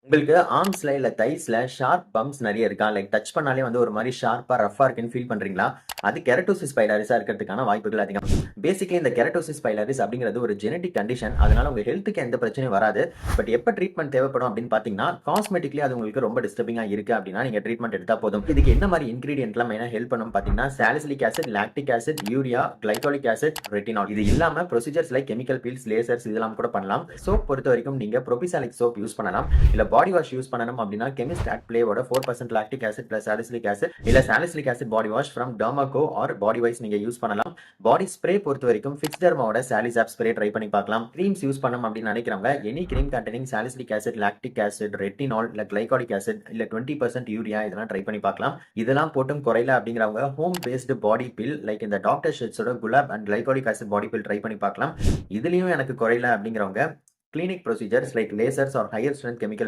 உங்களுக்கு ஆர்ம்ஸ்ல இல்ல தைஸ்ல sharp bumps நெறைய இருக்கா? லைக் டச் பண்ணாலே வந்து ஒரு மாரி ஷார்ப்பா, ரஃப்பா இருக்குன்னு ஃபீல் பண்றீங்களா? அது கெரட்டோசிஸ் பைலாரிஸா இருக்கிறதுக்கான வாய்ப்புகள் அதிகம். பேசிக்கலி இந்த கெரட்டோசிஸ் பைலாரிஸ் அப்படிங்கிறது ஒரு ஜெனடிக் கண்டிஷன். அதனால உங்க ஹெல்த்துக்கு எந்த பிரச்சனையும் வராது. பட் எப்ப ட்ரீட்மெண்ட் தேவைப்படும் அப்படின்னு பார்த்தீங்கன்னா, காஸ்மெட்டிக்லி அது உங்களுக்கு ரொம்ப டிஸ்டர்பிங்கா இருக்கு அப்படின்னா, நீங்க ட்ரீட்மெண்ட் எடுத்தா போதும். இதுக்கு என்ன மாரி இன்கிரீடியன்ட்லாம் மெயினா ஹெல்ப் பண்ணும்னு பார்த்தீங்கன்னா, salicylic acid, lactic acid, urea, glycolic acid, retinal. இது இல்லாம procedures like chemical peels, lasers இதெல்லாம் கூட பண்ணலாம். சோப் பொறுத்தவரைக்கும் நீங்க ப்ரோபிசாலிக் சோப் யூஸ் பண்ணலாம். இல்ல பாடி வாஷ் யூஸ் பண்ணணும் அப்படின்னா கெமிஸ்ட் அட் பிளேவோட 4% lactic acid plus salicylic acid இல்ல salicylic acid body wash from Dermaco or body wise நீங்க யூஸ் பண்ணலாம். பாடி ஸ்ப்ரே பொறுத்த வரைக்கும் ஃபிக்ஸ்டர்மாவோட சாலிசாப் ஸ்ப்ரே ட்ரை பண்ணி பார்க்கலாம். கிரீம்ஸ் யூஸ் பண்ணணும் அப்படின்னு நினைக்கிறவங்க any cream containing salicylic acid, lactic acid, retinal இல்ல கிளைகாலிக் ஆசிட் இல்ல 20% யூரியா இதெல்லாம் ட்ரை பண்ணி பார்க்கலாம். இதெல்லாம் போட்டும் குறையல அப்படிங்கிறவங்க home based body peel like இந்த டாக்டர் ஷெட்ஸோட Gulab and glycolic acid body peel try பண்ணி பார்க்கலாம். இதுலயும் எனக்கு குறையல அப்படிங்கிறவங்க clinic procedures like lasers or higher strength chemical